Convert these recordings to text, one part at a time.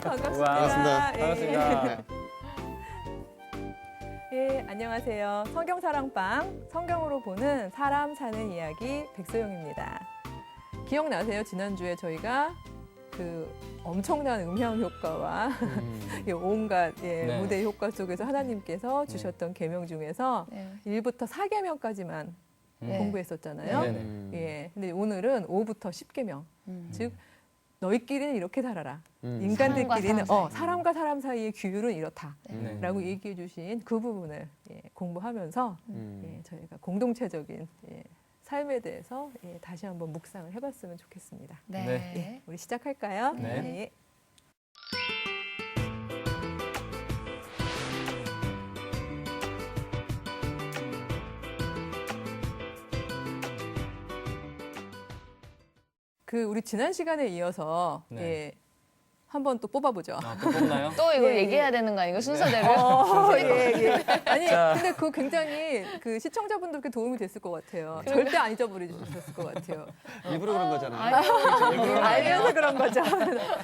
반갑습니다. 반갑습니다. 예, 안녕하세요. 성경사랑방, 성경으로 보는 사람 사는 이야기 백소영입니다. 기억나세요? 지난주에 저희가 그 엄청난 음향 효과와 온갖 네. 무대 효과 속에서 하나님께서 주셨던 계명 중에서 1부터 4계명까지만 공부했었잖아요. 네네. 예, 근데 오늘은 5부터 10계명, 즉 너희끼리는 이렇게 살아라. 인간들끼리는 사람과 사람 사이의 규율은 이렇다라고 얘기해 주신 그 부분을 공부하면서 저희가 공동체적인 삶에 대해서 다시 한번 묵상을 해봤으면 좋겠습니다. 네. 우리 시작할까요? 네. 그 우리 지난 시간에 이어서 한 번 또 뽑아보죠. 또 뽑나요? 또 이거 예, 얘기해야 되는 거 아닌가 순서대로? 아니 자. 근데 그거 굉장히 그 시청자분들께 도움이 됐을 것 같아요. 절대 안 잊어버리셨을 것 같아요. 일부러 그런 거잖아요. 알면서 그런 거죠.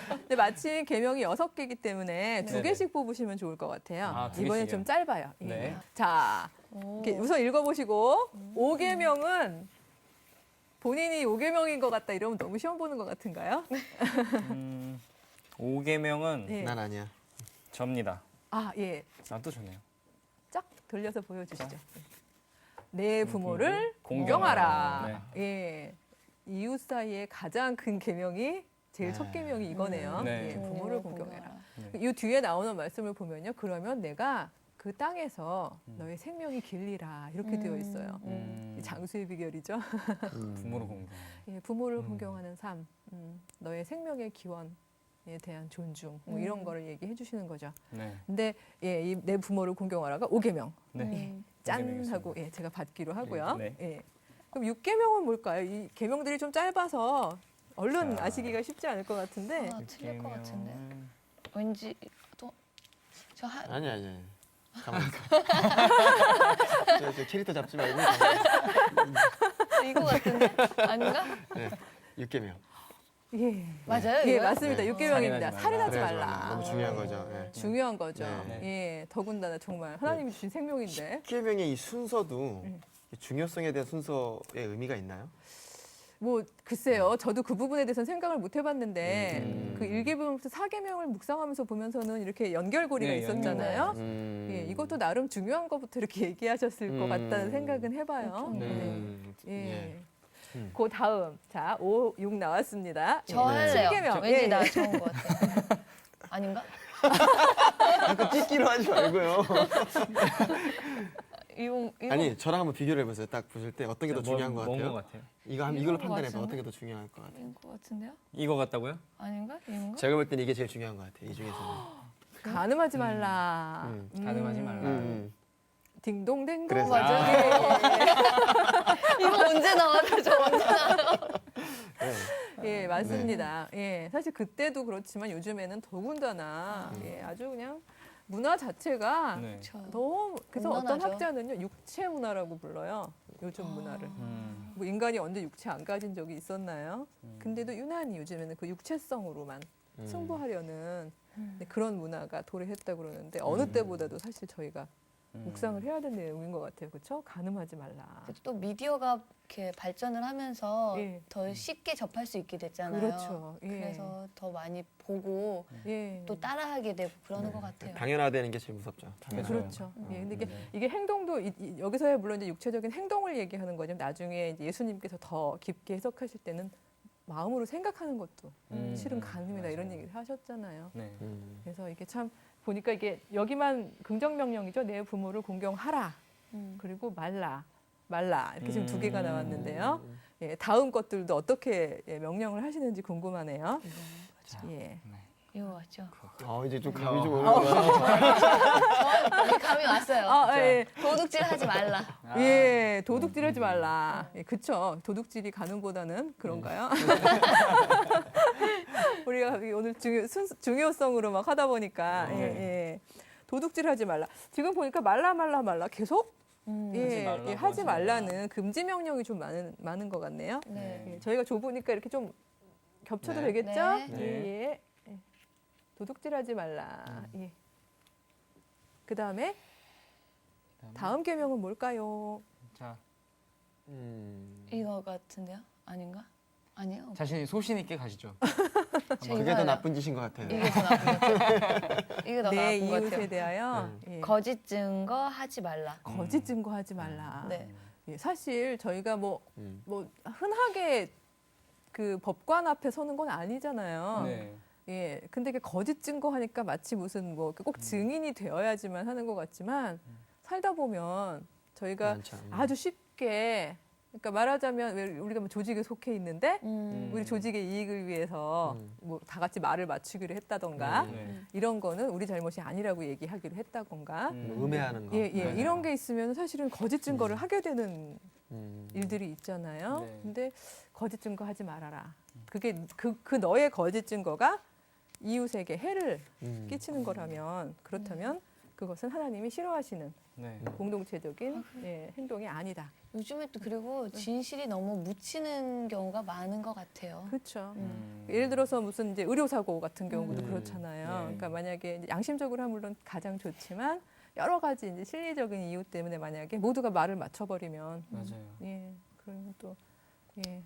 근데 마침 계명이 6개이기 때문에 2개씩 뽑으시면 좋을 것 같아요. 두 이번에 개씩이요? 좀 짧아요. 네. 자, 이렇게 우선 읽어보시고 5계명은 본인이 5계명인 것 같다 이러면 너무 시험 보는 것 같은가요? 5계명은 예. 난 아니야. 아, 접니다. 또 좋네요. 쫙 돌려서 보여주시죠. 내 부모를 부모를 공경하라. 공경하라. 예. 이웃 사이의 가장 큰 계명이 제일 첫 계명이 이거네요. 네. 예, 부모를 공경해라. 네. 이 뒤에 나오는 말씀을 보면요. 그러면 내가 그 땅에서 너의 생명이 길리라 이렇게 되어 있어요. 이 장수의 비결이죠. 부모를 공경. 예, 부모를 공경하는 삶, 너의 생명의 기원에 대한 존중 뭐 이런 거를 얘기해 주시는 거죠. 네. 근데 이 내 부모를 공경하라가 5계명. 네. 짠 5계명이 하고 제가 받기로 하고요. 네. 그럼 6계명은 뭘까요? 이 계명들이 좀 짧아서 얼른 자. 아시기가 쉽지 않을 것 같은데. 틀릴 것 같은데. 계명은 왠지 저 아니. 가만히 있어. 저 캐릭터 잡지 말고. 이거 같은데 아닌가? 네. 6개명. 예. 맞아요? 예, 이거요? 맞습니다. 네. 6계명입니다. 살인하지 살인하지 그래야지 말라. 너무 중요한 거죠. 네. 중요한 거죠. 네. 예, 더군다나 정말 하나님이 주신 생명인데. 6계명의 이 순서도 중요성에 대한 순서의 의미가 있나요? 뭐 글쎄요. 저도 그 부분에 대해서는 생각을 못 해봤는데 그 1계명부터 4계명을 묵상하면서 보면서는 이렇게 연결고리가 네, 있었잖아요. 예, 음. 이것도 나름 중요한 것부터 이렇게 얘기하셨을 것 같다는 생각은 해봐요. 예. 그 다음 자 5, 6 나왔습니다. 저 할래요. 7계명. 왠지 나 좋은 것 같아. 아닌가? 자꾸 찍기로 하지 말고요. 이거 아니, 저랑 한번 비교를 해보세요. 딱 보실 때 어떤 게 더 중요한 것 같아요? 뭔것 같아요? 이걸로 이건 것 판단해봐. 같은데? 어떤 게 더 중요할 것 같아요? 이거 같은데요? 이거 같다고요? 아닌가? 이건가? 제가 볼 때는 이게 제일 중요한 것 같아요. 이 중에서는. 가늠하지 말라. 가늠하지 말라. 딩동댕동. 그래서. 맞아요. 이거 언제 나와요? 저 언제 나와요? 예, 맞습니다. 예, 사실 그때도 그렇지만 요즘에는 더군다나 아주 그냥 문화 자체가 네. 너무 그래서 어떤 온난하죠. 학자는요 육체 문화라고 불러요. 요즘 문화를. 뭐 인간이 언제 육체 안 가진 적이 있었나요? 근데도 유난히 요즘에는 그 육체성으로만 승부하려는 그런 문화가 도래했다고 그러는데 어느 때보다도 사실 저희가 묵상을 해야 되는 내용인 것 같아요. 그렇죠? 가늠하지 말라. 또 미디어가 이렇게 발전을 하면서 예. 더 쉽게 접할 수 있게 됐잖아요. 그렇죠. 예. 그래서 더 많이 보고 예. 또 따라하게 되고 그러는 것 같아요. 당연화되는 게 제일 무섭죠. 당연화. 그렇죠. 예, 근데 이게 행동도 여기서야 물론 이제 육체적인 행동을 얘기하는 거지만 나중에 이제 예수님께서 더 깊게 해석하실 때는 마음으로 생각하는 것도 실은 가늠이다 이런 얘기를 하셨잖아요. 네. 그래서 이게 참 보니까 이게 여기만 긍정 명령이죠. 내 부모를 공경하라. 그리고 말라 이렇게 지금 2개가 나왔는데요. 예, 다음 것들도 어떻게 명령을 하시는지 궁금하네요. 예. 이거 맞죠? 이제 좀 감이 좀 오는 거야. 이게 감이 왔어요. 예. 도둑질 하지 말라. 예, 도둑질하지 말라. 예, 그쵸. 도둑질이 가늠보다는 그런가요? 우리가 오늘 중요성으로 막 하다 보니까 예. 도둑질하지 말라. 지금 보니까 말라 계속 하지 말라는 금지 명령이 좀 많은 것 같네요. 네. 예, 저희가 좁으니까 이렇게 좀 겹쳐도 네. 되겠죠? 네. 예. 예. 도둑질하지 말라. 예. 그 다음에 다음 계명은 뭘까요? 자, 이거 같은데요? 아닌가? 아니요. 자신이 소신 있게 가시죠. 저 그게 이거 더 나쁜 짓인 것 같아요. 이게 더 나쁜 것 같아요. 이게 더 내 나쁜 것 이웃에 같아요. 대하여 예. 거짓 증거 하지 말라. 거짓 증거하지 말라. 네. 예, 사실 저희가 뭐 음. 흔하게 그 법관 앞에 서는 건 아니잖아요. 네. 예, 근데 이게 거짓 증거하니까 마치 무슨 뭐 꼭 증인이 되어야지만 하는 것 같지만 살다 보면 저희가 많죠. 아주 쉽게 그러니까 말하자면 왜 우리가 뭐 조직에 속해 있는데 우리 조직의 이익을 위해서 뭐 다 같이 말을 맞추기로 했다던가 네. 이런 거는 우리 잘못이 아니라고 얘기하기로 했다던가 음해하는 거. 예, 예. 네. 이런 게 있으면 사실은 거짓 증거를 하게 되는 일들이 있잖아요. 네. 근데 거짓 증거 하지 말아라. 그게 그 너의 거짓 증거가 이웃에게 해를 끼치는 거라면 그렇다면 그것은 하나님이 싫어하시는 네. 공동체적인 예, 행동이 아니다. 요즘에 또 그리고 진실이 너무 묻히는 경우가 많은 것 같아요. 그렇죠. 예를 들어서 무슨 이제 의료 사고 같은 경우도 음. 그렇잖아요. 네. 그러니까 만약에 이제 양심적으로 하면 물론 가장 좋지만 여러 가지 이제 실리적인 이유 때문에 만약에 모두가 말을 맞춰버리면 맞아요. 예 그러면 또 예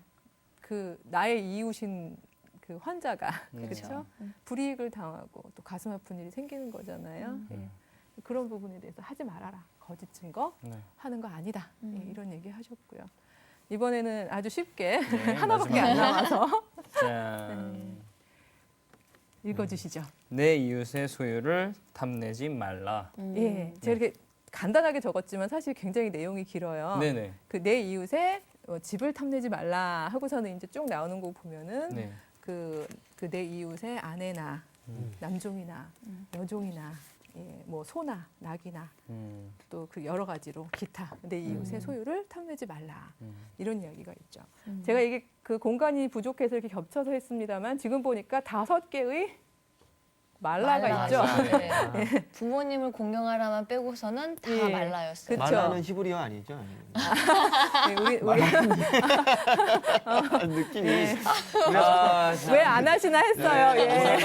그 나의 이웃인 그 환자가 그렇죠 불이익을 당하고 또 가슴 아픈 일이 생기는 거잖아요. 예. 그런 부분에 대해서 하지 말아라. 거짓 증거 네. 하는 거 아니다. 예, 이런 얘기 하셨고요. 이번에는 아주 쉽게 네, 하나밖에 안 남아서 자, 읽어주시죠. 내 이웃의 소유를 탐내지 말라. 예, 제가 이렇게 간단하게 적었지만 사실 굉장히 내용이 길어요. 네네. 그 내 이웃의 집을 탐내지 말라 하고서는 이제 쭉 나오는 거 보면은 네. 그 내 이웃의 아내나 남종이나 여종이나 예, 뭐 소나 낙이나 또 그 여러 가지로 기타 내 이웃의 소유를 탐내지 말라 이런 이야기가 있죠. 제가 이게 그 공간이 부족해서 이렇게 겹쳐서 했습니다만 지금 보니까 5개의 말라가 말라. 있죠. 네. 부모님을 공경하라만 빼고서는 다 예. 말라였어요. 그쵸. 말라는 히브리어 아니죠? 예, 우리 느낌이. 예. 아, 왜 안 하시나 했어요. 예.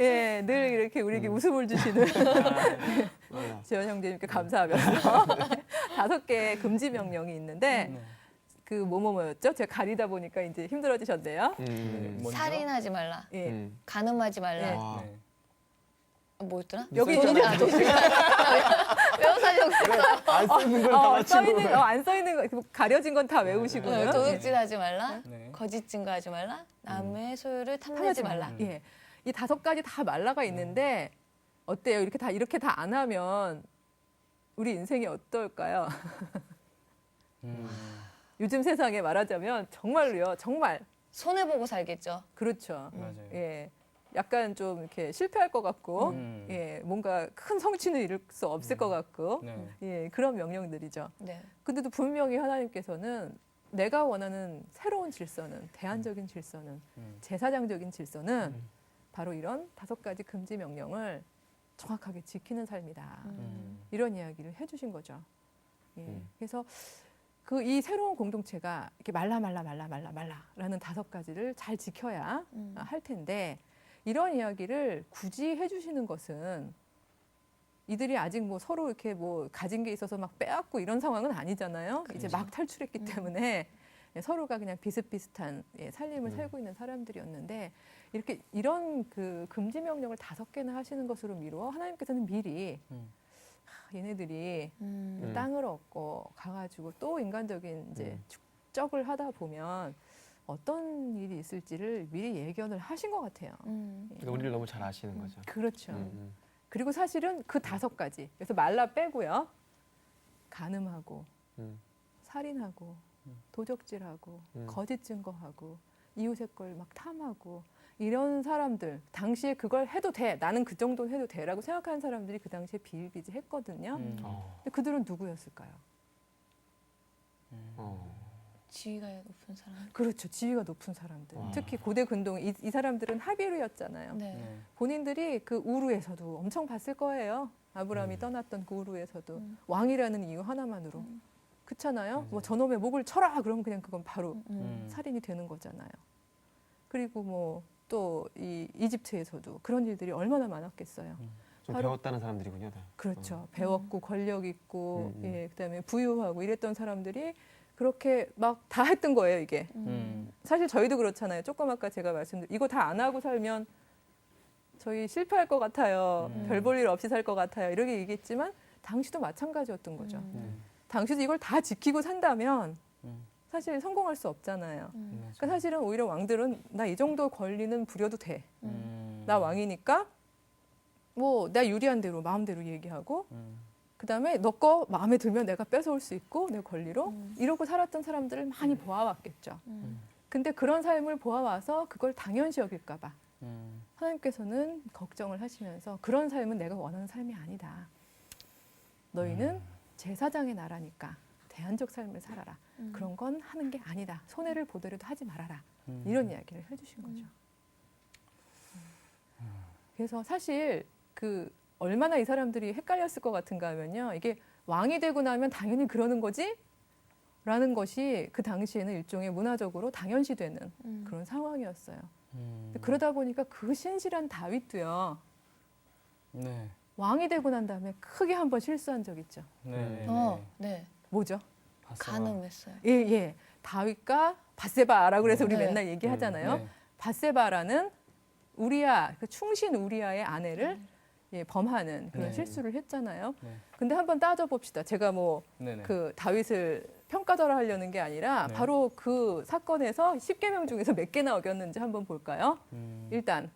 예, 늘 이렇게 우리에게 웃음을 주시는 말라. 지원 형제님께 감사하면서 5개의 금지 명령이 있는데 네. 그 뭐였죠? 제가 가리다 보니까 이제 힘들어지셨네요. 먼저? 살인하지 말라. 예. 간음하지 말라. 네. 와. 네. 뭐였더라? 여기 도둑질. 외워사지 안 쓰는 걸 다 써 맞추고. 있는 안 써 있는 거 가려진 건 다 외우시고요. 도둑질하지 말라. 네. 거짓 증거하지 말라. 남의 소유를 탐내지 말라. 예. 이 5가지 다 말라가 있는데 어때요? 이렇게 다 안 하면 우리 인생이 어떨까요? 요즘 세상에 말하자면 정말로요. 정말 손해 보고 살겠죠. 그렇죠. 맞아요. 예. 약간 좀 이렇게 실패할 것 같고, 음. 예, 뭔가 큰 성취는 이룰 수 없을 것 같고, 네. 예, 그런 명령들이죠. 네. 근데도 분명히 하나님께서는 내가 원하는 새로운 질서는, 대안적인 질서는, 제사장적인 질서는 바로 이런 5가지 금지 명령을 정확하게 지키는 삶이다. 이런 이야기를 해주신 거죠. 예. 그래서 그 이 새로운 공동체가 이렇게 말라라는 5가지를 잘 지켜야 할 텐데 이런 이야기를 굳이 해주시는 것은 이들이 아직 뭐 서로 이렇게 뭐 가진 게 있어서 막 빼앗고 이런 상황은 아니잖아요. 이제 막 탈출했기 때문에 서로가 그냥 비슷비슷한 삶을 살고 있는 사람들이었는데 이렇게 이런 그 금지 명령을 5개나 하시는 것으로 미루어 하나님께서는 미리 얘네들이 땅을 얻고 가가지고 또 인간적인 이제 축적을 하다 보면 어떤 일이 있을지를 미리 예견을 하신 것 같아요. 그러니까 우리를 너무 잘 아시는 거죠. 그렇죠. 그리고 사실은 그 5가지. 그래서 말라 빼고요. 간음하고, 살인하고, 도적질하고, 거짓 증거하고, 이웃의 걸 막 탐하고, 이런 사람들, 당시에 그걸 해도 돼. 나는 그 정도는 해도 돼라고 생각하는 사람들이 그 당시에 비일비재했거든요. 근데 그들은 누구였을까요? 지위가 높은 사람. 그렇죠. 지위가 높은 사람들. 특히 고대 근동 이 사람들은 하비르였잖아요. 네. 네. 본인들이 그 우르에서도 엄청 봤을 거예요. 아브라함이 떠났던 그 우르에서도 왕이라는 이유 하나만으로 그렇잖아요. 뭐 저놈의 목을 쳐라 그러면 그냥 그건 바로 음. 살인이 되는 거잖아요. 그리고 뭐 또 이 이집트에서도 그런 일들이 얼마나 많았겠어요. 좀 바로- 배웠다는 사람들이군요. 다. 그렇죠. 배웠고 권력 있고 음. 예, 그다음에 부유하고 이랬던 사람들이 그렇게 막 다 했던 거예요, 이게. 사실 저희도 그렇잖아요. 조금 아까 제가 말씀드린 이거 다 안 하고 살면 저희 실패할 것 같아요. 별 볼 일 없이 살 것 같아요. 이렇게 얘기했지만 당시도 마찬가지였던 거죠. 당시도 이걸 다 지키고 산다면 사실 성공할 수 없잖아요. 그러니까 사실은 오히려 왕들은 나 이 정도 권리는 부려도 돼. 나 왕이니까 뭐 나 유리한 대로 마음대로 얘기하고 그다음에 너 거 마음에 들면 내가 뺏어올 수 있고 내 권리로 이러고 살았던 사람들을 많이 보아왔겠죠. 근데 그런 삶을 보아와서 그걸 당연시 여길까 봐 하나님께서는 걱정을 하시면서 그런 삶은 내가 원하는 삶이 아니다. 너희는 제사장의 나라니까 대안적 삶을 살아라. 그런 건 하는 게 아니다. 손해를 보더라도 하지 말아라. 이런 이야기를 해주신 거죠. 그래서 사실 그 얼마나 이 사람들이 헷갈렸을 것 같은가 하면요. 이게 왕이 되고 나면 당연히 그러는 거지? 라는 것이 그 당시에는 일종의 문화적으로 당연시되는 그런 상황이었어요. 그러다 보니까 그 신실한 다윗도요. 네. 왕이 되고 난 다음에 크게 한번 실수한 적 있죠. 네. 네. 뭐죠? 가늠했어요. 예, 예. 다윗과 밧세바라고 그래서 우리 네. 맨날 얘기하잖아요. 네. 밧세바라는 우리야, 그 충신 우리야의 아내를 예, 범하는 그런 네. 실수를 했잖아요. 네. 근데 한번 따져봅시다. 제가 뭐 네네. 그 다윗을 평가절하 하려는 게 아니라 네. 바로 그 사건에서 10계명 중에서 몇 개나 어겼는지 한번 볼까요? 일단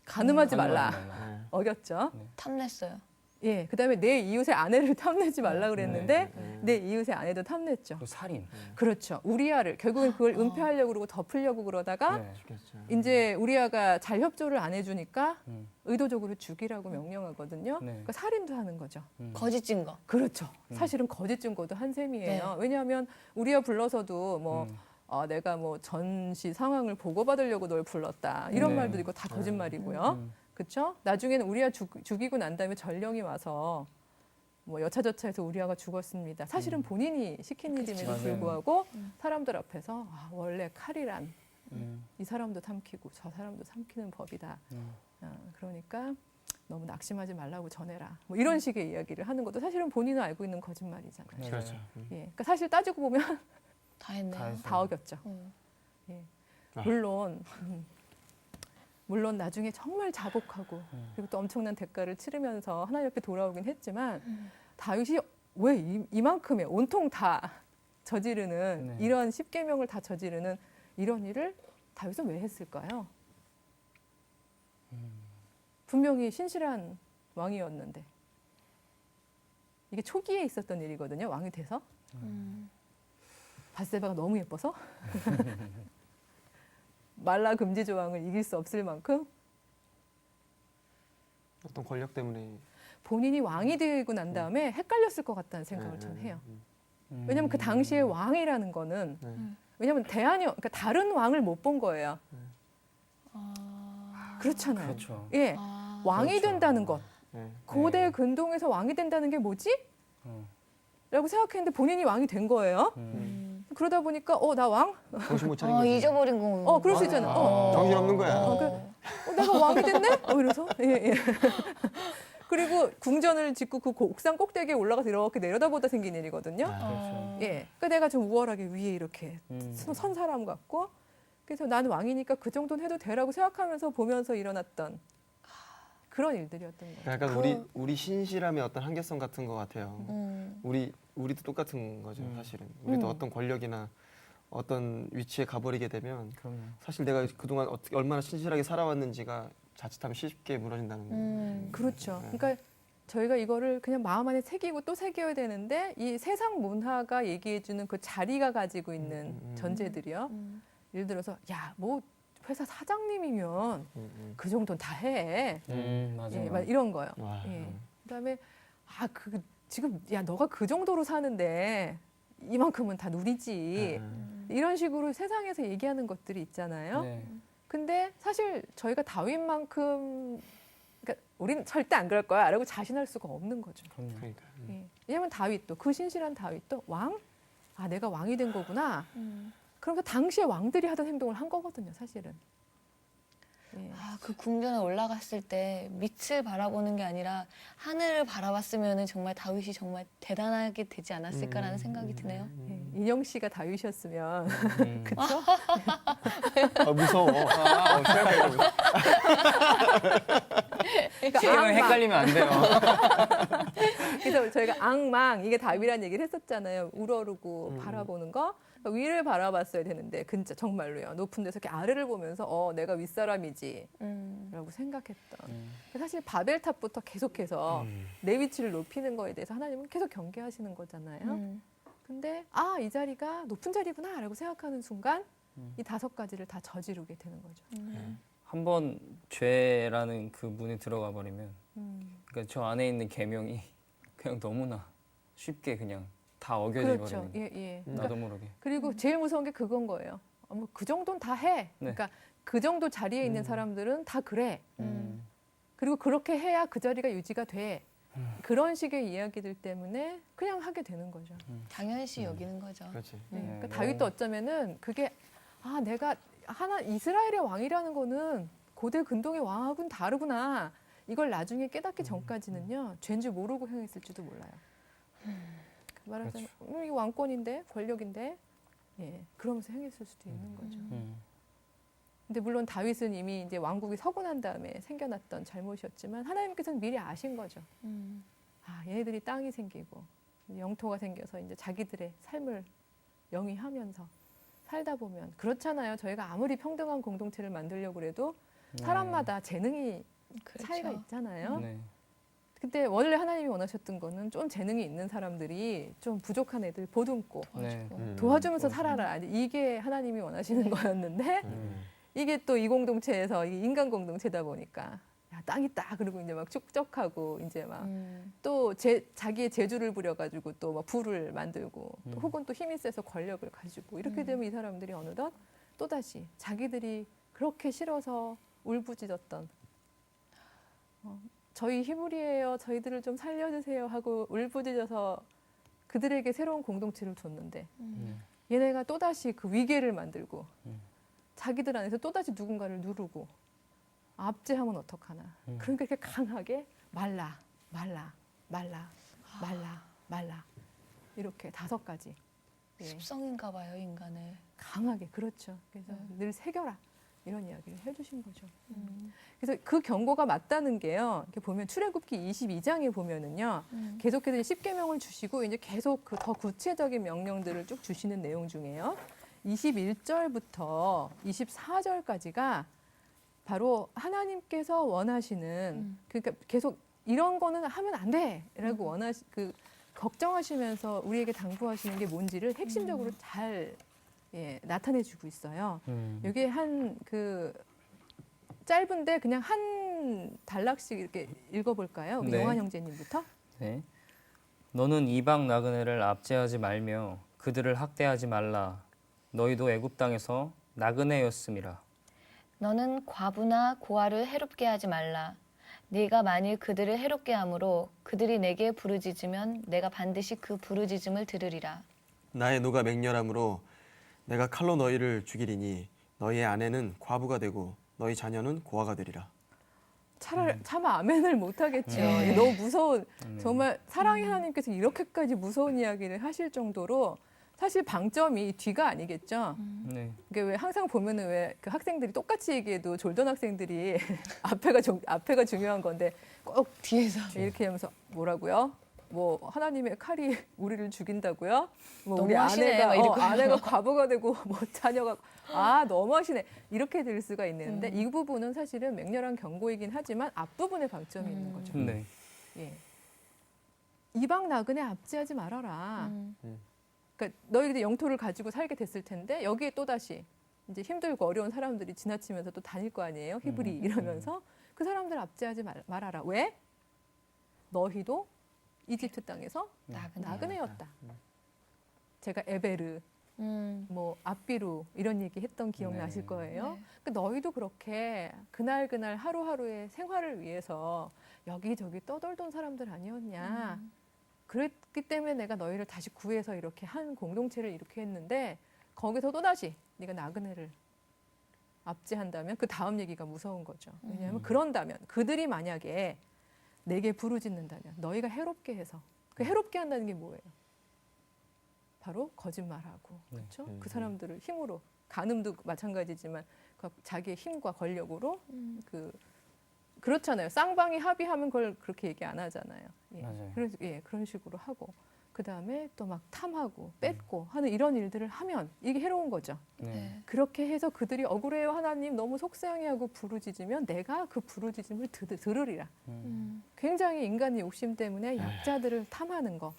가늠하지 말라. 네. 어겼죠. 탐냈어요. 예, 그다음에 내 이웃의 아내를 탐내지 말라 그랬는데 네. 내 이웃의 아내도 탐냈죠. 또 살인. 그렇죠. 우리아를 결국엔 그걸 은폐하려고 그러고 덮으려고 그러다가 네. 죽였죠. 이제 우리아가 잘 협조를 안 해주니까 음. 의도적으로 죽이라고 명령하거든요. 네. 그러니까 살인도 하는 거죠. 거짓 증거. 그렇죠. 사실은 거짓 증거도 한 셈이에요. 네. 왜냐하면 우리아 불러서도 뭐 음. 내가 뭐 전시 상황을 보고받으려고 널 불렀다 이런 네. 말도 이거 다 거짓말이고요. 그렇죠? 나중에는 우리아 죽이고 난 다음에 전령이 와서 뭐 여차저차해서 우리아가 죽었습니다. 사실은 본인이 시킨 일임에도 맞아요. 불구하고 사람들 앞에서 원래 칼이란 음. 이 사람도 삼키고 저 사람도 삼키는 법이다. 그러니까 너무 낙심하지 말라고 전해라. 뭐 이런 식의 이야기를 하는 것도 사실은 본인은 알고 있는 거짓말이잖아요. 네. 그렇죠. 예, 그러니까 사실 따지고 보면 다 했네요. 다 했어요. 다 어겼죠. 예. 물론 나중에 정말 자복하고 그리고 또 엄청난 대가를 치르면서 하나님 앞에 돌아오긴 했지만 다윗이 왜 이만큼의 온통 다 저지르는 네. 이런 10계명을 다 저지르는 이런 일을 다윗은 왜 했을까요? 분명히 신실한 왕이었는데 이게 초기에 있었던 일이거든요. 왕이 돼서 밧세바가 너무 예뻐서 말라 금지 조항을 이길 수 없을 만큼 어떤 권력 때문에 본인이 왕이 되고 난 다음에 헷갈렸을 것 같다는 생각을 저는 해요. 왜냐하면 그 당시에 왕이라는 거는 왜냐하면 그러니까 다른 왕을 못 본 거예요. 그렇잖아요. 그렇죠. 예, 왕이 그렇죠. 된다는 것. 네. 고대 근동에서 왕이 된다는 게 뭐지? 라고 생각했는데 본인이 왕이 된 거예요. 그러다 보니까 나 왕? 정신 못 차린 거지. 잊어버린 거. 그럴 수 있잖아. 정신 없는 거야. 내가 왕이 됐네? 이래서 예. 그리고 궁전을 짓고 그 옥상 꼭대기에 올라가서 이렇게 내려다보다 생긴 일이거든요. 그렇죠. 예, 그러니까 내가 좀 우월하게 위에 이렇게 선 사람 같고 그래서 나는 왕이니까 그 정도는 해도 되라고 생각하면서 보면서 일어났던 그런 일들이었던 거예요. 약간 우리 신실함의 어떤 한계성 같은 것 같아요. 우리도 똑같은 거죠, 사실은. 우리도 어떤 권력이나 어떤 위치에 가버리게 되면 그럼요. 사실 내가 그동안 얼마나 신실하게 살아왔는지가 자칫하면 쉽게 무너진다는 거예요. 그렇죠. 그러니까 저희가 이거를 그냥 마음 안에 새기고 또 새겨야 되는데 이 세상 문화가 얘기해주는 그 자리가 가지고 있는 전제들이요. 예를 들어서 뭐 회사 사장님이면 그 정도는 다 해. 맞아요. 예, 막 이런 거요. 와. 예. 그다음에 지금 너가 그 정도로 사는데 이만큼은 다 누리지. 이런 식으로 세상에서 얘기하는 것들이 있잖아요. 네. 근데 사실 저희가 다윗만큼 그러니까 우리는 절대 안 그럴 거야 라고 자신할 수가 없는 거죠. 그럼요. 그러니까. 예. 왜냐하면 다윗도 그 신실한 다윗도 왕 아 내가 왕이 된 거구나. 그러면서 당시에 왕들이 하던 행동을 한 거거든요, 사실은. 예. 아, 그 궁전에 올라갔을 때 밑을 바라보는 게 아니라 하늘을 바라봤으면 정말 다윗이 정말 대단하게 되지 않았을까라는 생각이 드네요. 예. 인영 씨가 다윗이었으면 그쵸? 무서워. 생각해보면. 그러니까 게임은 악망. 헷갈리면 안 돼요. 그래서 저희가 악망 이게 다윗이라는 얘기를 했었잖아요. 우러르고 바라보는 거. 그러니까 위를 바라봤어야 되는데 진짜 정말로요. 높은 데서 이렇게 아래를 보면서 내가 윗사람이지 라고 생각했던. 사실 바벨탑부터 계속해서 내 위치를 높이는 거에 대해서 하나님은 계속 경계하시는 거잖아요. 근데 이 자리가 높은 자리구나 라고 생각하는 순간 이 5가지를 다 저지르게 되는 거죠. 한번 죄라는 그 문에 들어가 버리면 그러니까 저 안에 있는 계명이 그냥 너무나 쉽게 그냥 다 어겨져 그렇죠. 버리는 예. 나도 모르게. 그리고 제일 무서운 게 그건 거예요. 뭐 그 정도는 다 해. 네. 그러니까 그 정도 자리에 있는 사람들은 다 그래. 음. 그리고 그렇게 해야 그 자리가 유지가 돼. 그런 식의 이야기들 때문에 그냥 하게 되는 거죠. 당연시 여기는 거죠. 그렇지. 그러니까 다윗도 어쩌면은 그게 내가 이스라엘의 왕이라는 거는 고대 근동의 왕하고는 다르구나. 이걸 나중에 깨닫기 전까지는요. 죄인 줄 모르고 행했을지도 몰라요. 말하자면 이게 왕권인데 권력인데 그러면서 행했을 수도 있는 거죠. 근데 물론 다윗은 이미 이제 왕국이 서고 난 다음에 생겨났던 잘못이었지만 하나님께서는 미리 아신 거죠. 얘네들이 땅이 생기고 영토가 생겨서 이제 자기들의 삶을 영위하면서 살다 보면 그렇잖아요. 저희가 아무리 평등한 공동체를 만들려고 해도 사람마다 재능이 그렇죠. 차이가 있잖아요. 네. 근데 원래 하나님이 원하셨던 거는 좀 재능이 있는 사람들이 좀 부족한 애들 보듬고 네. 도와주면서 살아라. 이게 하나님이 원하시는 거였는데 이게 또 이 공동체에서 이게 인간 공동체다 보니까 땅이 딱 그리고 이제 막 축적하고 이제 막 또 자기의 재주를 부려가지고 또 막 부를 만들고 또 혹은 또 힘이 세서 권력을 가지고 이렇게 되면 이 사람들이 어느덧 또 다시 자기들이 그렇게 싫어서 울부짖었던 저희 희물이에요. 저희들을 좀 살려주세요 하고 울부짖어서 그들에게 새로운 공동체를 줬는데 얘네가 또다시 그 위계를 만들고 자기들 안에서 또다시 누군가를 누르고 압제하면 어떡하나. 그러니까 이렇게 강하게 말라 이렇게 5가지. 습성인가 봐요, 인간을. 강하게 그렇죠. 그래서 늘 새겨라. 이런 이야기를 해주신 거죠. 그래서 그 경고가 맞다는 게요. 이렇게 보면 출애굽기 22장에 보면은요, 계속해서 10계명을 주시고 이제 계속 그 더 구체적인 명령들을 쭉 주시는 내용 중에요. 21절부터 24절까지가 바로 하나님께서 원하시는 그러니까 계속 이런 거는 하면 안 돼라고 걱정하시면서 우리에게 당부하시는 게 뭔지를 핵심적으로 잘 나타내주고 있어요. 여기에 짧은데 그냥 한 단락씩 이렇게 읽어볼까요? 우리 네. 용환 형제님부터. 네. 너는 이방 나그네를 압제하지 말며 그들을 학대하지 말라. 너희도 애굽 땅에서 나그네였음이라. 너는 과부나 고아를 해롭게 하지 말라. 네가 만일 그들을 해롭게 함으로 그들이 내게 부르짖으면 내가 반드시 그 부르짖음을 들으리라. 나의 노가 맹렬함으로 내가 칼로 너희를 죽이리니 너희의 아내는 과부가 되고 너희 자녀는 고아가 되리라. 차마 아멘을 못하겠죠. 이게 너무 무서운 정말 사랑의 하나님께서 이렇게까지 무서운 이야기를 하실 정도로 사실 방점이 뒤가 아니겠죠. 네. 이게 왜 항상 보면은 왜 그 학생들이 똑같이 얘기해도 졸던 학생들이 앞에가 중요한 건데 꼭 뒤에서. 이렇게 하면서 뭐라고요? 뭐 하나님의 칼이 우리를 죽인다고요? 뭐 우리 너무하시네, 막 이럴 거예요. 아내가 과부가 되고 뭐 자녀가 너무하시네 이렇게 될 수가 있는데 이 부분은 사실은 맹렬한 경고이긴 하지만 앞부분에 방점이 있는 거죠. 네. 예. 이방 나그네 압제하지 말아라. 그러니까 너희들이 영토를 가지고 살게 됐을 텐데 여기에 또 다시 이제 힘들고 어려운 사람들이 지나치면서 또 다닐 거 아니에요. 히브리 이러면서 그 사람들 압제하지 말아라. 왜? 너희도 이집트 땅에서 나그네였다. 제가 에베르, 뭐 아비루 이런 얘기 했던 기억 나실 거예요. 그러니까 너희도 그렇게 그날 하루하루의 생활을 위해서 여기저기 떠돌던 사람들 아니었냐. 그렇기 때문에 내가 너희를 다시 구해서 이렇게 한 공동체를 이렇게 했는데 거기서 또다시 네가 나그네를 압제한다면 그 다음 얘기가 무서운 거죠. 왜냐하면 그런다면 그들이 만약에 내게 부르짖는다면 너희가 해롭게 해서 그 해롭게 한다는 게 뭐예요? 바로 거짓말하고 그렇죠? 그 사람들을 힘으로 간음도 마찬가지지만 그 자기의 힘과 권력으로 그렇잖아요. 쌍방이 합의하면 그걸 그렇게 얘기 안 하잖아요. 맞아요. 그런 식으로 하고 그 다음에 또 막 탐하고 뺏고 하는 이런 일들을 하면 이게 해로운 거죠. 네. 그렇게 해서 그들이 억울해요 하나님 너무 속상해하고 부르짖으면 내가 그 부르짖음을 들으리라. 굉장히 인간의 욕심 때문에 약자들을 탐하는 거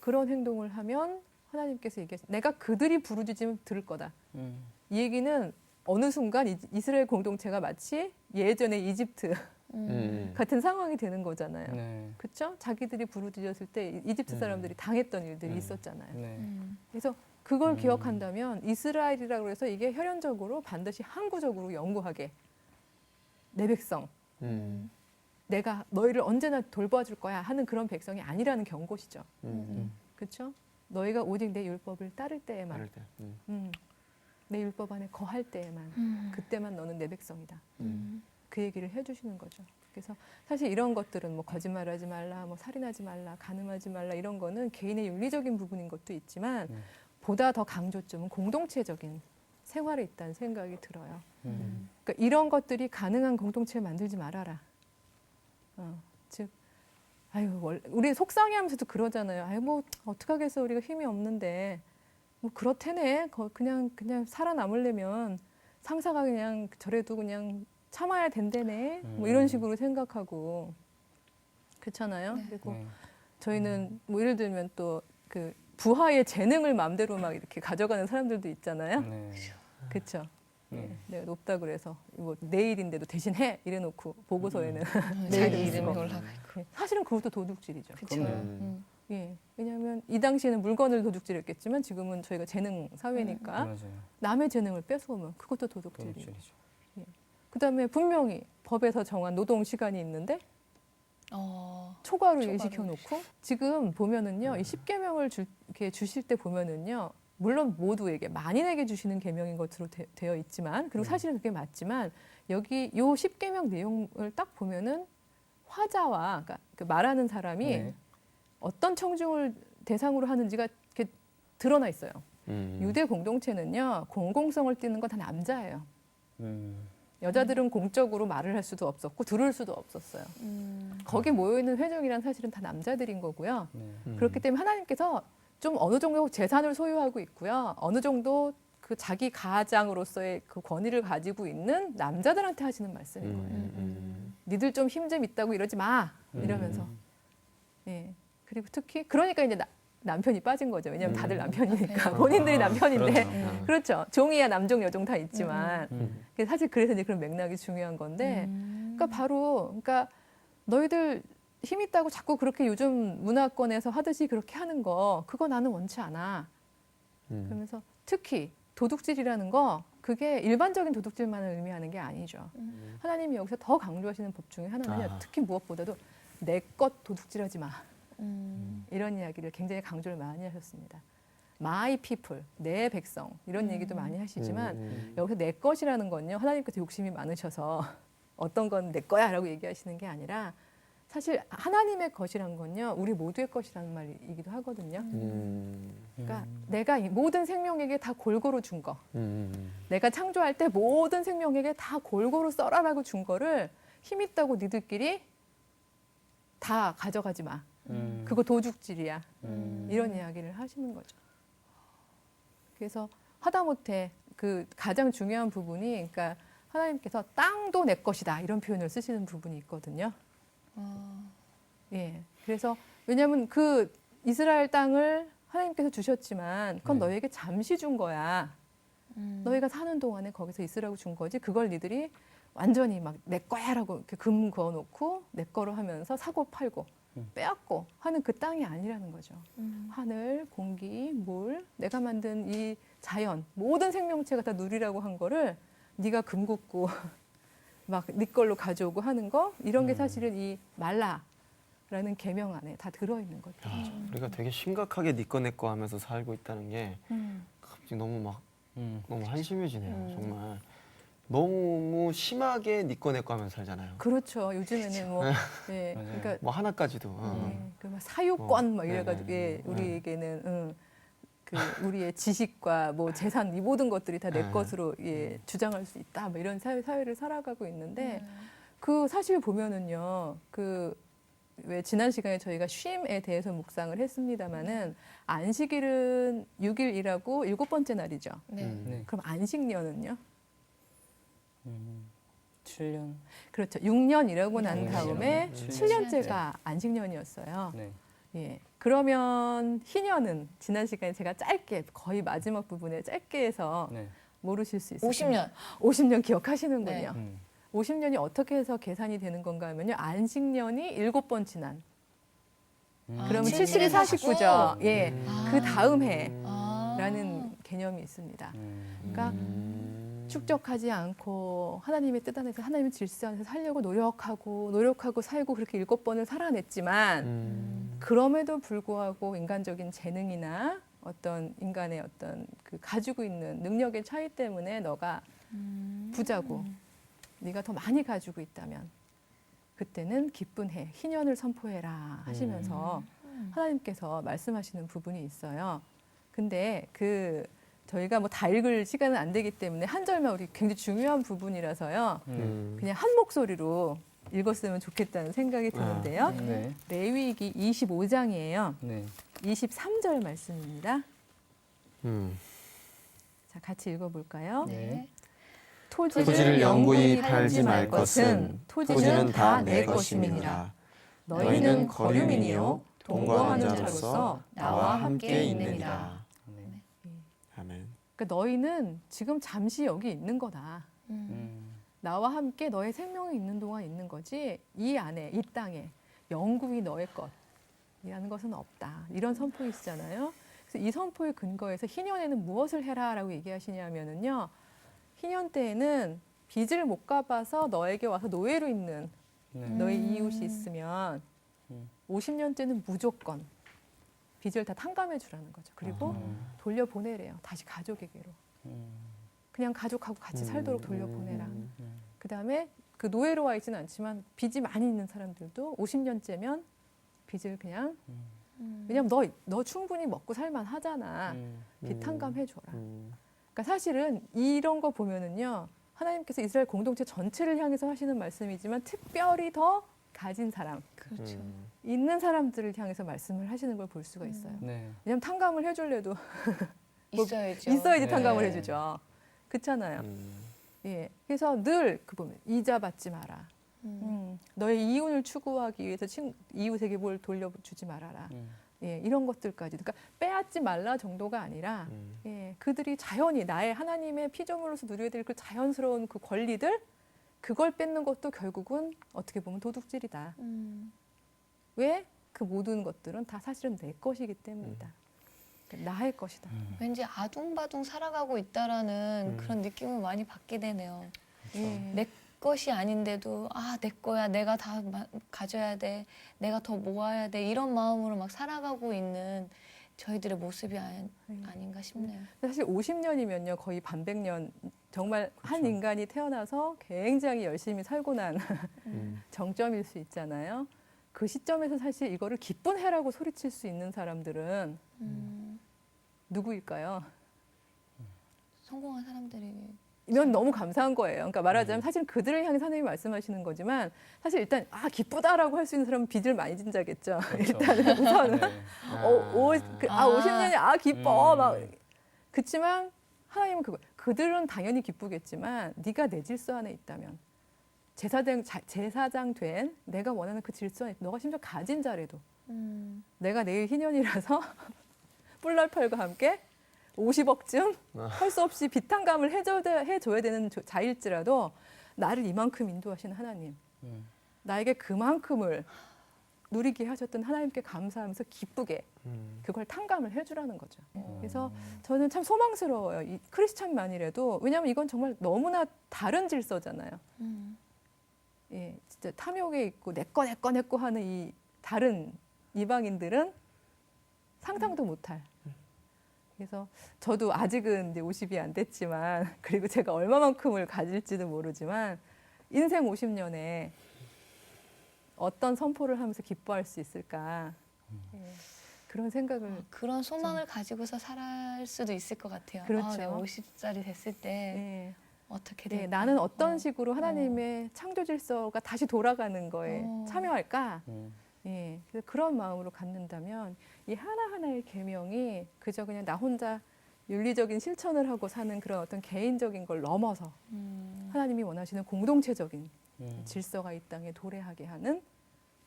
그런 행동을 하면 하나님께서 얘기하시죠. 내가 그들이 부르짖으면 들을 거다. 이 얘기는 어느 순간 이스라엘 공동체가 마치 예전의 이집트 같은 상황이 되는 거잖아요. 네. 그렇죠? 자기들이 부르짖었을 때 이집트 사람들이 당했던 일들이 있었잖아요. 네. 그래서 그걸 기억한다면 이스라엘이라고 해서 이게 혈연적으로 반드시 항구적으로 영구하게 내 백성 내가 너희를 언제나 돌봐줄 거야 하는 그런 백성이 아니라는 경고시죠. 그렇죠? 너희가 오직 내 율법을 따를 때에만 말할 때. 내 율법 안에 거할 때에만 그때만 너는 내 백성이다. 그 얘기를 해주시는 거죠. 그래서 사실 이런 것들은 뭐 거짓말하지 말라, 뭐 살인하지 말라, 간음하지 말라 이런 거는 개인의 윤리적인 부분인 것도 있지만 보다 더 강조점은 공동체적인 생활에 있다는 생각이 들어요. 그러니까 이런 것들이 가능한 공동체를 만들지 말아라. 즉, 우리 속상해하면서도 그러잖아요. 뭐 어떡하겠어, 우리가 힘이 없는데 뭐 그렇대네. 그냥 살아남으려면 상사가 그냥 저래도 그냥 참아야 된대네. 뭐 이런 식으로 생각하고 그렇잖아요. 네. 그리고 네. 저희는 뭐 예를 들면 또 그 부하의 재능을 마음대로 막 이렇게 가져가는 사람들도 있잖아요. 네. 그렇죠. 네. 내가 높다 그래서 뭐 내일인데도 대신 해 이래놓고 보고서에는 자기 내일을 이름이 쓰고. 올라가 있고. 사실은 그것도 도둑질이죠. 그렇죠. 예, 왜냐하면 이 당시에는 물건을 도둑질했겠지만 지금은 저희가 재능 사회니까 맞아요. 남의 재능을 뺏어오면 그것도 도둑질이에요. 도둑질이죠. 그다음에 분명히 법에서 정한 노동 시간이 있는데 초과로 초과로 일시켜놓고 지금 보면은요 이 10계명을 이렇게 주실 때 보면은요 물론 모두에게 만인에게 주시는 계명인 것으로 되어 있지만 그리고 사실은 그게 맞지만 여기 요 10계명 내용을 딱 보면은 화자와 그러니까 그 말하는 사람이 네. 어떤 청중을 대상으로 하는지가 이렇게 드러나 있어요. 유대 공동체는요 공공성을 띠는 건 다 남자예요. 여자들은 공적으로 말을 할 수도 없었고 들을 수도 없었어요. 거기 모여있는 회중이란 사실은 다 남자들인 거고요. 네. 그렇기 때문에 하나님께서 좀 어느 정도 재산을 소유하고 있고요. 어느 정도 그 자기 가장으로서의 그 권위를 가지고 있는 남자들한테 하시는 말씀인 거예요. 니들 좀 힘 좀 있다고 이러지 마 이러면서. 예. 그리고 특히 그러니까 이제 남편이 빠진 거죠. 왜냐하면 다들 남편이니까 본인들이 남편인데 그렇죠. 종이야 남종 여종 다 있지만 사실 그래서 이제 그런 맥락이 중요한 건데 그러니까 바로 그러니까 너희들 힘 있다고 자꾸 그렇게 요즘 문화권에서 하듯이 그렇게 하는 거 그거 나는 원치 않아. 그러면서 특히 도둑질이라는 거 그게 일반적인 도둑질만을 의미하는 게 아니죠. 하나님이 여기서 더 강조하시는 법 중에 하나는요. 특히 무엇보다도 내 것 도둑질하지 마. 이런 이야기를 굉장히 강조를 많이 하셨습니다. My people, 내 백성 이런 얘기도 많이 하시지만 여기서 내 것이라는 건요. 하나님께서 욕심이 많으셔서 어떤 건 내 거야 라고 얘기하시는 게 아니라 사실 하나님의 것이란 건요. 우리 모두의 것이라는 말이기도 하거든요. 그러니까 내가 이 모든 생명에게 다 골고루 준 거. 내가 창조할 때 모든 생명에게 다 골고루 써라라고 준 거를 힘 있다고 니들끼리 다 가져가지 마. 그거 도둑질이야. 이런 이야기를 하시는 거죠. 그래서 하다못해 그 가장 중요한 부분이 그러니까 하나님께서 땅도 내 것이다 이런 표현을 쓰시는 부분이 있거든요. 예. 그래서 왜냐하면 그 이스라엘 땅을 하나님께서 주셨지만 그건 너에게 잠시 준 거야. 너희가 사는 동안에 거기서 있으라고 준 거지. 그걸 니들이 완전히 막 내 거야라고 이렇게 금 그어놓고 내 거로 하면서 사고 팔고 빼앗고 하는 그 땅이 아니라는 거죠. 하늘, 공기, 물, 내가 만든 이 자연 모든 생명체가 다 누리라고 한 거를 네가 금 굽고 막 네 걸로 가져오고 하는 거 이런 게 사실은 이 말라 라는 계명 안에 다 들어있는 것들. 야, 우리가 되게 심각하게 니꺼 내꺼 하면서 살고 있다는 게 갑자기 너무 막 너무 한심해지네요. 정말 너무 심하게 니꺼 내꺼 하면서 살잖아요. 그렇죠. 요즘에는 뭐, 예, 맞아요. 그러니까 뭐 하나까지도. 그막 사유권 막 네, 이래가지고 네, 예, 네. 우리에게는 그 우리의 지식과 뭐 재산 이 모든 것들이 다 내 네. 것으로 예, 주장할 수 있다. 뭐 이런 사회를 살아가고 있는데 그 사실 보면은요. 그 왜 지난 시간에 저희가 쉼에 대해서 묵상을 했습니다마는 안식일은 6일 일하고 7번째 날이죠. 네. 네. 그럼 안식년은요? 7년. 그렇죠. 6년 일하고 난 네. 다음에 네. 7년째가 안식년이었어요. 네. 예. 그러면 희년은 지난 시간에 제가 짧게 거의 마지막 부분에 짧게 해서 네. 모르실 수 있어요. 50년. 50년 기억하시는군요. 네. 50년이 어떻게 해서 계산이 되는 건가 하면요. 안식년이 7번 지난. 그러면 77이 49죠. 예. 그 다음 해라는 개념이 있습니다. 그러니까 축적하지 않고 하나님의 뜻 안에서 하나님의 질서 안에서 살려고 노력하고 살고 그렇게 7번을 살아냈지만 그럼에도 불구하고 인간적인 재능이나 어떤 인간의 어떤 그 가지고 있는 능력의 차이 때문에 너가 부자고 네가 더 많이 가지고 있다면 그때는 기쁜 해, 희년을 선포해라 하시면서 하나님께서 말씀하시는 부분이 있어요. 근데 저희가 뭐 다 읽을 시간은 안 되기 때문에 한 절만 우리 굉장히 중요한 부분이라서요. 그냥 한 목소리로 읽었으면 좋겠다는 생각이 드는데요. 네. 레위기 25장이에요. 네. 23절 말씀입니다. 음. 자, 같이 읽어볼까요? 네. 토지를 영구히 팔지 말 것은 토지는 다 내 것임이니라. 너희는 거류민이요 동거하는 자로서 나와 함께 있느니라. 아멘. 그러니까 너희는 지금 잠시 여기 있는 거다. 나와 함께 너의 생명이 있는 동안 있는 거지 이 안에 이 땅에 영구히 너의 것이라는 것은 없다. 이런 선포이시잖아요. 그래서 이 선포의 근거에서 희년에는 무엇을 해라라고 얘기하시냐면은요. 희년 때에는 빚을 못 갚아서 너에게 와서 노예로 있는 너의 이웃이 있으면 50년째는 무조건 빚을 다 탕감해 주라는 거죠. 그리고 돌려보내래요. 다시 가족에게로. 그냥 가족하고 같이 살도록 돌려보내라. 그다음에 그 노예로 와 있지는 않지만 빚이 많이 있는 사람들도 50년째면 빚을 그냥 왜냐면 너 충분히 먹고 살만 하잖아. 빚 탕감해 줘라. 그러니까 사실은 이런 거 보면은요. 하나님께서 이스라엘 공동체 전체를 향해서 하시는 말씀이지만 특별히 더 가진 사람, 그렇죠. 있는 사람들을 향해서 말씀을 하시는 걸 볼 수가 있어요. 네. 왜냐면 탕감을 해줄래도 뭐 있어야죠. 있어야지 네. 탕감을 해주죠. 그렇잖아요. 예, 그래서 늘 그 보면 이자 받지 마라. 너의 이윤을 추구하기 위해서 이웃에게 뭘 돌려주지 말아라. 예, 이런 것들까지. 그러니까 빼앗지 말라 정도가 아니라 예, 그들이 자연히 나의 하나님의 피조물로서 누려야 될 그 자연스러운 그 권리들 그걸 뺏는 것도 결국은 어떻게 보면 도둑질이다. 왜? 그 모든 것들은 다 사실은 내 것이기 때문이다. 그러니까 나의 것이다. 왠지 아둥바둥 살아가고 있다라는 그런 느낌을 많이 받게 되네요. 예. 내 것이 아닌데도 내 거야, 내가 다 가져야 돼, 내가 더 모아야 돼 이런 마음으로 막 살아가고 있는 저희들의 모습이 아닌가 싶네요. 사실 50년이면요 거의 반백년 정말 한 인간이 태어나서 굉장히 열심히 살고 난 정점일 수 있잖아요. 그 시점에서 사실 이거를 기쁜 해라고 소리칠 수 있는 사람들은 누구일까요? 성공한 사람들이 이면 너무 감사한 거예요. 그러니까 말하자면 사실 그들을 향해 하나님이 말씀하시는 거지만 사실 일단 기쁘다라고 할 수 있는 사람은 빚을 많이 진 자겠죠. 일단은 우선은 네. 50년이 기뻐 막 그렇지만 하나님은 그들은 당연히 기쁘겠지만 네가 내 질서 안에 있다면 제사장 된 내가 원하는 그 질서 안에 너가 심지어 가진 자래도 내가 내일 희년이라서 뿔날팔과 함께 50억쯤 할 수 없이 비탄감을 해줘야 되는 자일지라도 나를 이만큼 인도하시는 하나님 나에게 그만큼을 누리게 하셨던 하나님께 감사하면서 기쁘게 그걸 탕감을 해주라는 거죠. 그래서 저는 참 소망스러워요. 이 크리스찬만이라도 왜냐하면 이건 정말 너무나 다른 질서잖아요. 예, 진짜 탐욕에 있고 내 거 하는 이 다른 이방인들은 상상도 못할. 그래서 저도 아직은 이제 50이 안 됐지만 그리고 제가 얼마만큼을 가질지도 모르지만 인생 50년에 어떤 선포를 하면서 기뻐할 수 있을까 예, 그런 생각을 그런 소망을 가지고서 살아갈 수도 있을 것 같아요. 그렇죠. 내가 50살이 됐을 때 예, 어떻게 예, 될까? 나는 어떤 식으로 하나님의 창조 질서가 다시 돌아가는 거에 어. 참여할까? 예, 그래서 그런 마음으로 갖는다면 이 하나하나의 계명이 그저 그냥 나 혼자 윤리적인 실천을 하고 사는 그런 어떤 개인적인 걸 넘어서 하나님이 원하시는 공동체적인 질서가 이 땅에 도래하게 하는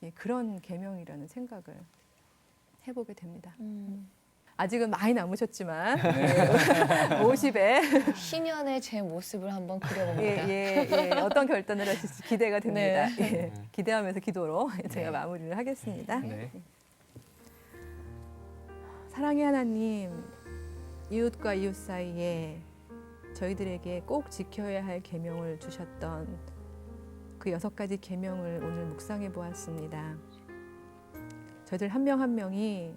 예, 그런 계명이라는 생각을 해보게 됩니다. 아직은 많이 남으셨지만 50에 희년의 제 모습을 한번 그려봅니다. 예, 어떤 결단을 하실지 기대가 됩니다. 네. 예, 기대하면서 기도로 제가 마무리를 하겠습니다. 네. 사랑의 하나님, 이웃과 이웃 사이에 저희들에게 꼭 지켜야 할 계명을 주셨던 그 6가지 계명을 오늘 묵상해 보았습니다. 저희들 한 명 한 명이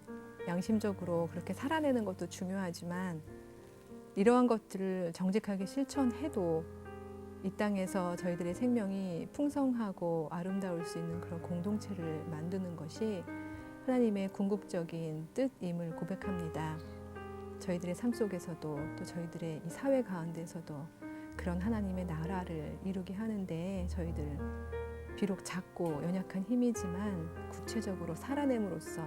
양심적으로 그렇게 살아내는 것도 중요하지만 이러한 것들을 정직하게 실천해도 이 땅에서 저희들의 생명이 풍성하고 아름다울 수 있는 그런 공동체를 만드는 것이 하나님의 궁극적인 뜻임을 고백합니다. 저희들의 삶 속에서도 또 저희들의 이 사회 가운데서도 그런 하나님의 나라를 이루게 하는데 저희들 비록 작고 연약한 힘이지만 구체적으로 살아냄으로써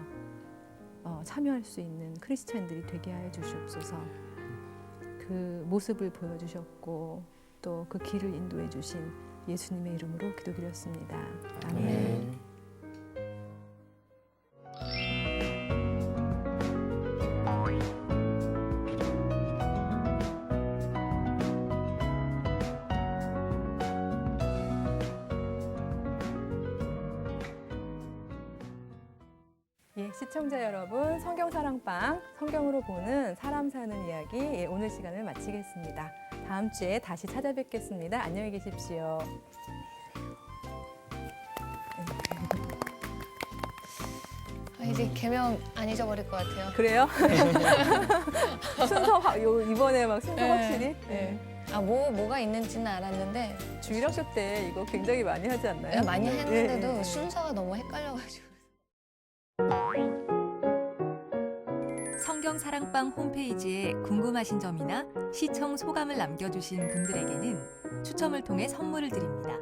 참여할 수 있는 크리스찬들이 되게 하여 주시옵소서. 그 모습을 보여주셨고 또 그 길을 인도해 주신 예수님의 이름으로 기도드렸습니다. 아멘. 예, 시청자 여러분, 성경사랑방, 성경으로 보는 사람 사는 이야기 예, 오늘 시간을 마치겠습니다. 다음 주에 다시 찾아뵙겠습니다. 안녕히 계십시오. 이제 계명 안 잊어버릴 것 같아요. 그래요? 순서 이번에 막 순서 네. 확실히 네. 뭐가 있는지는 알았는데 주일학교 때 이거 굉장히 많이 하지 않나요? 많이 했는데도 예, 예. 순서가 너무 헷갈려가지고. 성경사랑방 홈페이지에 궁금하신 점이나 시청 소감을 남겨주신 분들에게는 추첨을 통해 선물을 드립니다.